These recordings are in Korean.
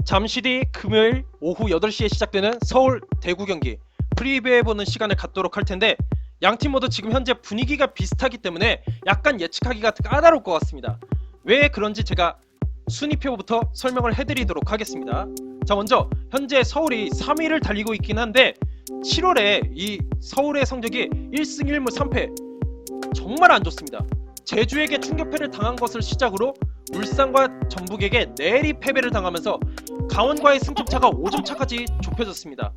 잠시 뒤 금요일 오후 8시에 시작되는 서울 대구 경기 프리뷰해보는 시간을 갖도록 할 텐데, 양팀 모두 지금 현재 분위기가 비슷하기 때문에 약간 예측하기가 까다로울 것 같습니다. 왜 그런지 제가 순위표부터 설명을 해드리도록 하겠습니다. 자, 먼저 현재 서울이 3위를 달리고 있긴 한데 7월에 이 서울의 성적이 1승 1무 3패 정말 안 좋습니다. 제주에게 충격패를 당한 것을 시작으로 울산과 전북에게 내리 패배를 당하면서 강원과의 승점차가 5점 차까지 좁혀졌습니다.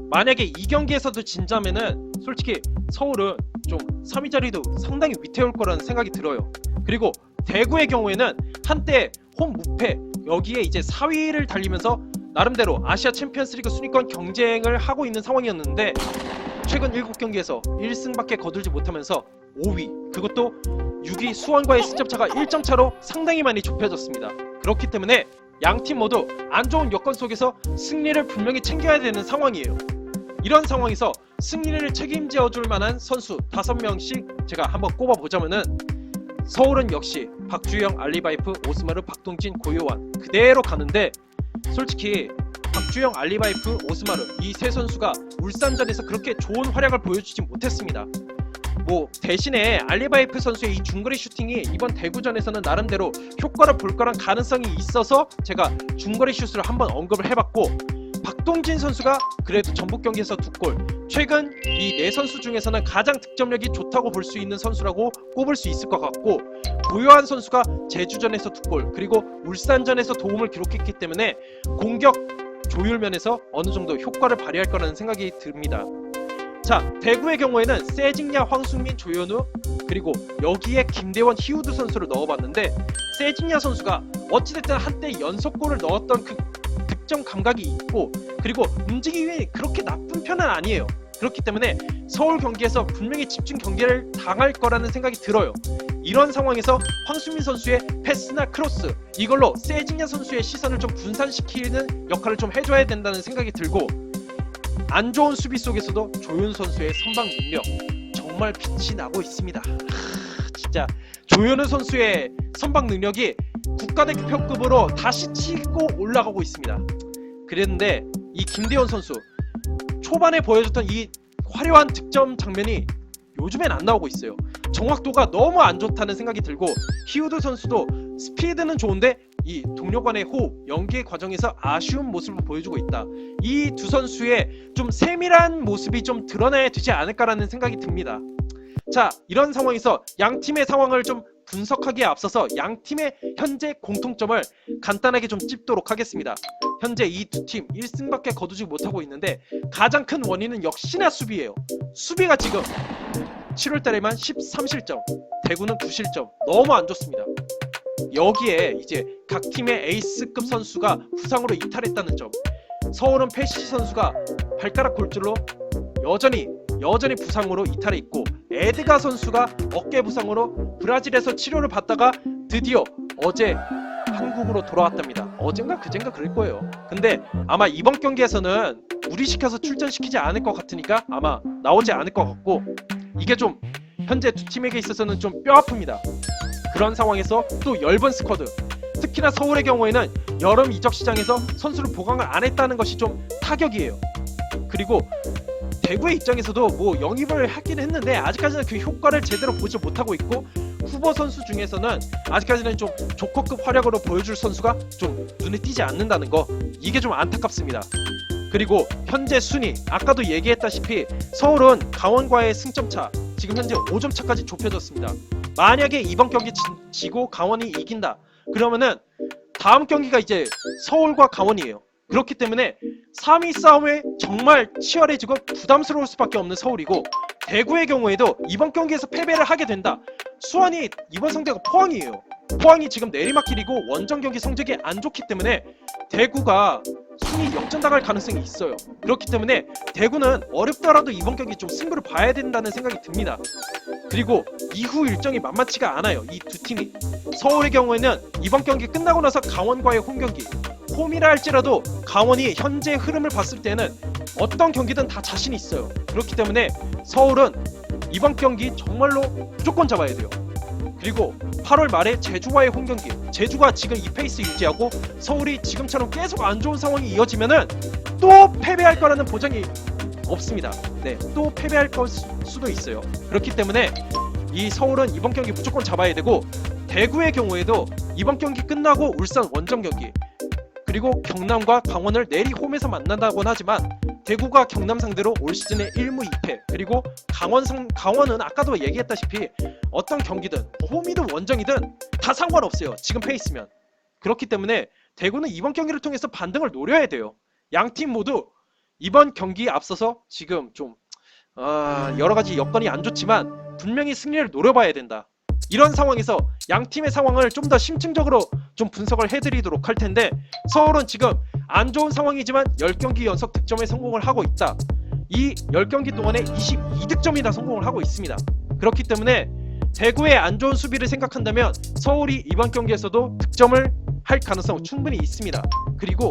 만약에 이 경기에서도 진자면은 솔직히 서울은 좀 3위 자리도 상당히 위태울 거라는 생각이 들어요. 그리고 대구의 경우에는 한때 홈 무패, 여기에 이제 4위를 달리면서 나름대로 아시아 챔피언스리그 순위권 경쟁을 하고 있는 상황이었는데 최근 7경기에서 1승밖에 거두지 못하면서 5위, 그것도 6위 수원과의 승점차가 1점 차로 상당히 많이 좁혀졌습니다. 그렇기 때문에 양팀 모두 안 좋은 여건 속에서 승리를 분명히 챙겨야 되는 상황이에요. 이런 상황에서 승리를 책임져 줄 만한 선수 5명씩 제가 한번 꼽아보자면은, 서울은 역시 박주영, 알리바이프, 오스마르, 박동진, 고요한 그대로 가는데, 솔직히 박주영, 알리바이프, 오스마르 이 세 선수가 울산전에서 그렇게 좋은 활약을 보여주지 못했습니다. 뭐 대신에 알리바이프 선수의 이 중거리 슈팅이 이번 대구전에서는 나름대로 효과를 볼 거란 가능성이 있어서 제가 중거리 슛을 한번 언급을 해봤고, 박동진 선수가 그래도 전북 경기에서 2골, 최근 이 네 선수 중에서는 가장 득점력이 좋다고 볼 수 있는 선수라고 꼽을 수 있을 것 같고, 고요한 선수가 제주전에서 2골, 그리고 울산전에서 도움을 기록했기 때문에 공격 조율면에서 어느 정도 효과를 발휘할 거라는 생각이 듭니다. 자, 대구의 경우에는 세징야, 황순민, 조현우, 그리고 여기에 김대원, 히우드 선수를 넣어봤는데, 세징야 선수가 어찌됐든 한때 연속골을 넣었던 그 득점 감각이 있고, 그리고 움직임이 그렇게 나쁜 편은 아니에요. 그렇기 때문에 서울 경기에서 분명히 집중 경기를 당할 거라는 생각이 들어요. 이런 상황에서 황순민 선수의 패스나 크로스, 이걸로 세징야 선수의 시선을 좀 분산시키는 역할을 좀 해줘야 된다는 생각이 들고, 안 좋은 수비 속에서도 조윤 선수의 선방 능력 정말 빛이 나고 있습니다. 진짜 조윤우 선수의 선방 능력이 국가대표급으로 다시 치고 올라가고 있습니다. 그랬는데 이 김대원 선수 초반에 보여줬던 이 화려한 득점 장면이 요즘엔 안 나오고 있어요. 정확도가 너무 안 좋다는 생각이 들고, 히우드 선수도 스피드는 좋은데 이 동료 간의 호흡, 연기의 과정에서 아쉬운 모습을 보여주고 있다. 이 두 선수의 좀 세밀한 모습이 좀 드러나야 되지 않을까라는 생각이 듭니다. 자, 이런 상황에서 양 팀의 상황을 좀 분석하기에 앞서서 양 팀의 현재 공통점을 간단하게 좀 찝도록 하겠습니다. 현재 이 두 팀 1승밖에 거두지 못하고 있는데 가장 큰 원인은 역시나 수비예요. 수비가 지금 7월달에만 13실점, 대구는 9실점, 너무 안 좋습니다. 여기에 이제 각 팀의 에이스급 선수가 부상으로 이탈했다는 점, 서울은 페시 선수가 발가락 골절로 여전히 부상으로 이탈해 있고, 에드가 선수가 어깨 부상으로 브라질에서 치료를 받다가 드디어 어제 한국으로 돌아왔답니다. 어젠가 그젠가 그럴 거예요. 근데 아마 이번 경기에서는 무리시켜서 출전시키지 않을 것 같으니까 아마 나오지 않을 것 같고, 이게 좀 현재 두 팀에게 있어서는 좀 뼈아픕니다. 그런 상황에서 또 엷은 스쿼드, 특히나 서울의 경우에는 여름 이적 시장에서 선수를 보강을 안 했다는 것이 좀 타격이에요. 그리고 대구의 입장에서도 뭐 영입을 하긴 했는데 아직까지는 그 효과를 제대로 보지 못하고 있고, 후보 선수 중에서는 아직까지는 좀 조커급 활약으로 보여줄 선수가 좀 눈에 띄지 않는다는 거, 이게 좀 안타깝습니다. 그리고 현재 순위, 아까도 얘기했다시피 서울은 강원과의 승점차 지금 현재 5점 차까지 좁혀졌습니다. 만약에 이번 경기 지고 강원이 이긴다 그러면은 다음 경기가 이제 서울과 강원이에요. 그렇기 때문에 3위 싸움에 정말 치열해지고 부담스러울 수밖에 없는 서울이고, 대구의 경우에도 이번 경기에서 패배를 하게 된다, 수원이 이번 상대가 포항이에요. 포항이 지금 내리막길이고 원정 경기 성적이 안 좋기 때문에 대구가 순위 역전당할 가능성이 있어요. 그렇기 때문에 대구는 어렵더라도 이번 경기 좀 승부를 봐야 된다는 생각이 듭니다. 그리고 이후 일정이 만만치가 않아요. 이 두 팀이, 서울의 경우에는 이번 경기 끝나고 나서 강원과의 홈 경기, 홈이라 할지라도 강원이 현재 흐름을 봤을 때는 어떤 경기든 다 자신이 있어요. 그렇기 때문에 서울은 이번 경기 정말로 무조건 잡아야 돼요. 그리고 8월 말에 제주와의 홈경기, 제주가 지금 이 페이스 유지하고 서울이 지금처럼 계속 안 좋은 상황이 이어지면은 또 패배할 거라는 보장이 없습니다. 네, 또 패배할 수도 있어요. 그렇기 때문에 이 서울은 이번 경기 무조건 잡아야 되고, 대구의 경우에도 이번 경기 끝나고 울산 원정 경기, 그리고 경남과 강원을 내리 홈에서 만난다고는 하지만 대구가 경남 상대로 올 시즌에 1무 2패, 그리고 강원은 아까도 얘기했다시피 어떤 경기든 홈이든 원정이든 다 상관없어요. 지금 페이스면. 그렇기 때문에 대구는 이번 경기를 통해서 반등을 노려야 돼요. 양 팀 모두 이번 경기에 앞서서 지금 좀 여러가지 여건이 안 좋지만 분명히 승리를 노려봐야 된다. 이런 상황에서 양 팀의 상황을 좀 더 심층적으로 좀 분석을 해드리도록 할 텐데, 서울은 지금 안 좋은 상황이지만 10경기 연속 득점에 성공을 하고 있다. 이 10경기 동안에 22득점이나 성공을 하고 있습니다. 그렇기 때문에 대구의 안 좋은 수비를 생각한다면 서울이 이번 경기에서도 득점을 할 가능성은 충분히 있습니다. 그리고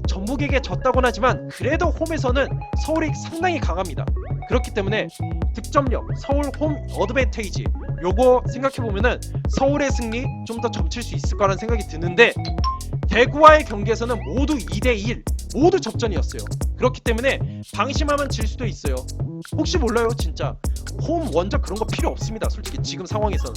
전북에게 졌다고는 하지만 그래도 홈에서는 서울이 상당히 강합니다. 그렇기 때문에 득점력, 서울 홈 어드밴테이지, 요거 생각해보면은 서울의 승리 좀 더 점칠 수 있을 거라는 생각이 드는데, 대구와의 경기에서는 모두 2대1 모두 접전이었어요. 그렇기 때문에 방심하면 질 수도 있어요. 혹시 몰라요. 진짜 홈 원정 그런 거 필요 없습니다. 솔직히 지금 상황에서는.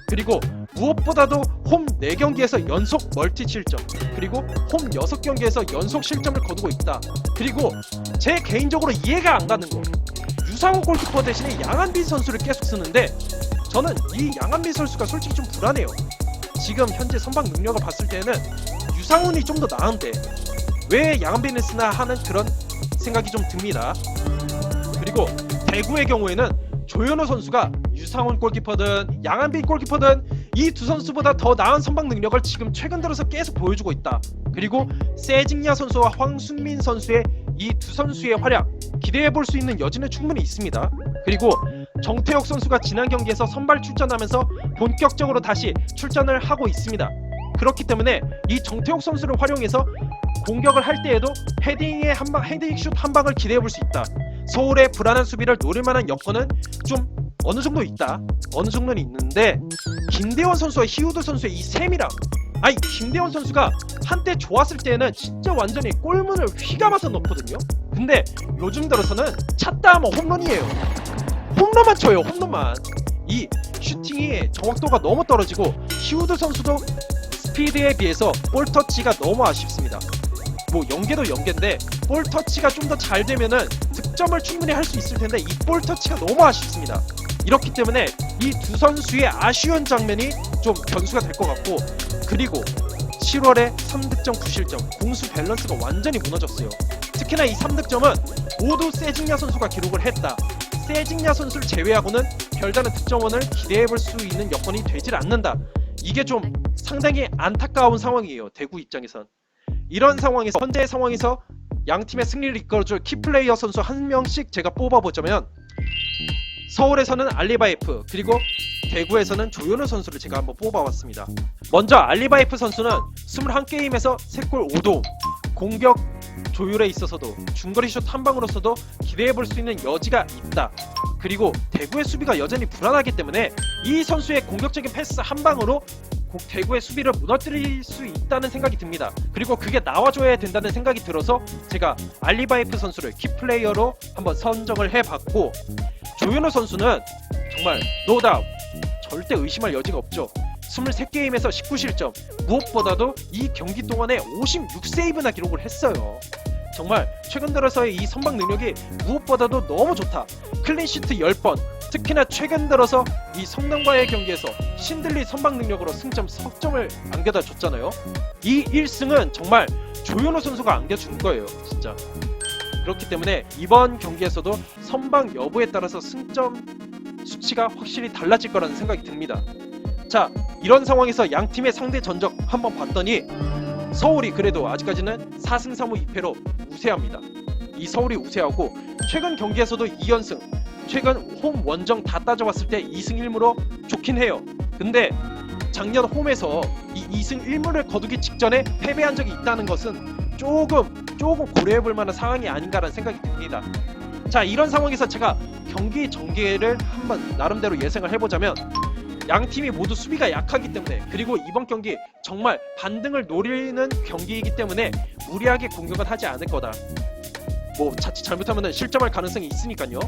그리고 무엇보다도 홈 4경기에서 연속 멀티 실점, 그리고 홈 6경기에서 연속 실점을 거두고 있다. 그리고 제 개인적으로 이해가 안 가는 거, 유상훈 골키퍼 대신에 양한빈 선수를 계속 쓰는데 저는 이 양한빈 선수가 솔직히 좀 불안해요. 지금 현재 선방 능력을 봤을 때는 유상훈이 좀 더 나은데 왜 양한빈을 쓰나 하는 그런 생각이 좀 듭니다. 그리고 대구의 경우에는 조현우 선수가 유상훈 골키퍼든 양한빈 골키퍼든 이 두 선수보다 더 나은 선방 능력을 지금 최근 들어서 계속 보여주고 있다. 그리고 세징야 선수와 황순민 선수의 이 두 선수의 활약 기대해볼 수 있는 여지는 충분히 있습니다. 그리고 정태욱 선수가 지난 경기에서 선발 출전하면서 본격적으로 다시 출전을 하고 있습니다. 그렇기 때문에 이 정태욱 선수를 활용해서 공격을 할 때에도 헤딩의 한방, 헤딩슛 한 방을 기대해볼 수 있다. 서울의 불안한 수비를 노릴 만한 여건은 좀 어느 정도 있다. 어느 정도는 있는데, 김대원 선수와 히우드 선수의 이 세밀함, 김대원 선수가 한때 좋았을 때는 진짜 완전히 골문을 휘감아서 넣거든요. 근데 요즘 들어서는 찼다 하면 홈런이에요. 홈런만 쳐요. 홈런만. 이 슈팅이 정확도가 너무 떨어지고, 히우드 선수도 스피드에 비해서 볼 터치가 너무 아쉽습니다. 뭐 연계도 연계인데 볼 터치가 좀 더 잘 되면은 득점을 충분히 할 수 있을 텐데 이 볼 터치가 너무 아쉽습니다. 이렇기 때문에 이 두 선수의 아쉬운 장면이 좀 변수가 될 것 같고, 그리고 7월에 3득점 9실점, 공수 밸런스가 완전히 무너졌어요. 특히나 이 3득점은 모두 세징야 선수가 기록을 했다. 세징야 선수를 제외하고는 별다른 득점원을 기대해볼 수 있는 여건이 되질 않는다. 이게 좀 상당히 안타까운 상황이에요. 대구 입장에선. 이런 상황에서, 현재 상황에서 양 팀의 승리를 이끌어줄 키플레이어 선수 한 명씩 제가 뽑아보자면, 서울에서는 알리바이프, 그리고 대구에서는 조현우 선수를 제가 한번 뽑아봤습니다. 먼저 알리바이프 선수는 21게임에서 3골 5도움, 공격 조율에 있어서도 중거리 슛 한 방으로서도 기대해볼 수 있는 여지가 있다. 그리고 대구의 수비가 여전히 불안하기 때문에 이 선수의 공격적인 패스 한 방으로 대구의 수비를 무너뜨릴 수 있다는 생각이 듭니다. 그리고 그게 나와줘야 된다는 생각이 들어서 제가 알리바이프 선수를 키플레이어로 한번 선정을 해봤고, 조현우 선수는 정말 노다운 절대 의심할 여지가 없죠. 23게임에서 19실점, 무엇보다도 이 경기 동안에 56세이브나 기록을 했어요. 정말 최근 들어서의 이 선방 능력이 무엇보다도 너무 좋다. 클린시트 10번, 특히나 최근 들어서 이 성남과의 경기에서 신들리 선방 능력으로 승점 석점을 안겨다 줬잖아요. 이 1승은 정말 조현우 선수가 안겨준 거예요, 진짜. 그렇기 때문에 이번 경기에서도 선방 여부에 따라서 승점 수치가 확실히 달라질 거라는 생각이 듭니다. 자, 이런 상황에서 양 팀의 상대 전적 한번 봤더니 서울이 그래도 아직까지는 4승 3무 2패로 우세합니다. 이 서울이 우세하고 최근 경기에서도 2연승, 최근 홈 원정 다 따져봤을 때 2승 1무로 좋긴 해요. 근데 작년 홈에서 이 2승 1무를 거두기 직전에 패배한 적이 있다는 것은 조금 고려해볼 만한 상황이 아닌가라는 생각이 듭니다. 자, 이런 상황에서 제가 경기 전개를 한번 나름대로 예상을 해보자면, 양 팀이 모두 수비가 약하기 때문에, 그리고 이번 경기 정말 반등을 노리는 경기이기 때문에 무리하게 공격은 하지 않을 거다. 뭐 자칫 잘못하면 실점할 가능성이 있으니까요.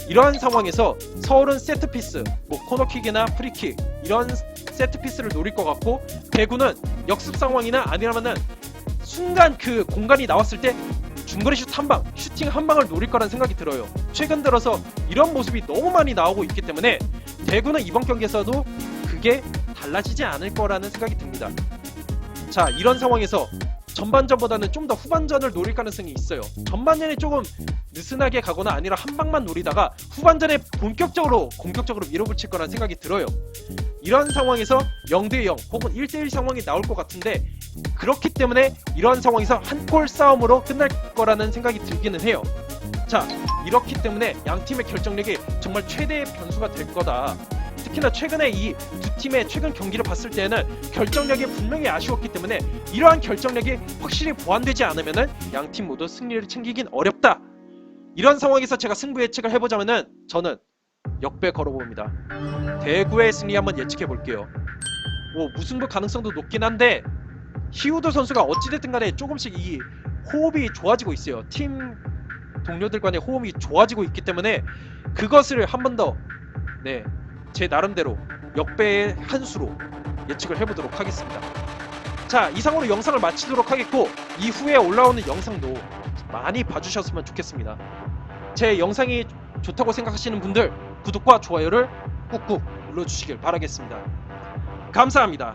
이러한 상황에서 서울은 세트피스, 뭐 코너킥이나 프리킥 이런 세트피스를 노릴 것 같고, 대구는 역습 상황이나 아니라면은 순간 그 공간이 나왔을 때 중거리 슛 한 방, 슈팅 한 방을 노릴 거라는 생각이 들어요. 최근 들어서 이런 모습이 너무 많이 나오고 있기 때문에 대구는 이번 경기에서도 그게 달라지지 않을 거라는 생각이 듭니다. 자, 이런 상황에서 전반전보다는 좀 더 후반전을 노릴 가능성이 있어요. 전반전에 조금 느슨하게 가거나 아니라 한 방만 노리다가 후반전에 본격적으로 공격적으로 밀어붙일 거라는 생각이 들어요. 이런 상황에서 0대0 혹은 1대1 상황이 나올 것 같은데, 그렇기 때문에 이런 상황에서 한 골 싸움으로 끝날 거라는 생각이 들기는 해요. 자, 이렇기 때문에 양 팀의 결정력이 정말 최대의 변수가 될 거다. 특히나 최근에 이 두 팀의 최근 경기를 봤을 때는 결정력이 분명히 아쉬웠기 때문에 이러한 결정력이 확실히 보완되지 않으면은 양 팀 모두 승리를 챙기긴 어렵다. 이런 상황에서 제가 승부 예측을 해보자면은 저는 역배 걸어봅니다. 대구의 승리 한번 예측해 볼게요. 뭐 무승부 가능성도 높긴 한데 히우드 선수가 어찌됐든 간에 조금씩 이 호흡이 좋아지고 있어요. 팀 동료들 간의 호흡이 좋아지고 있기 때문에 그것을 한 번 더 제 나름대로 역배의 한 수로 예측을 해보도록 하겠습니다. 자, 이상으로 영상을 마치도록 하겠고, 이후에 올라오는 영상도 많이 봐주셨으면 좋겠습니다. 제 영상이 좋다고 생각하시는 분들 구독과 좋아요를 꾹꾹 눌러주시길 바라겠습니다. 감사합니다.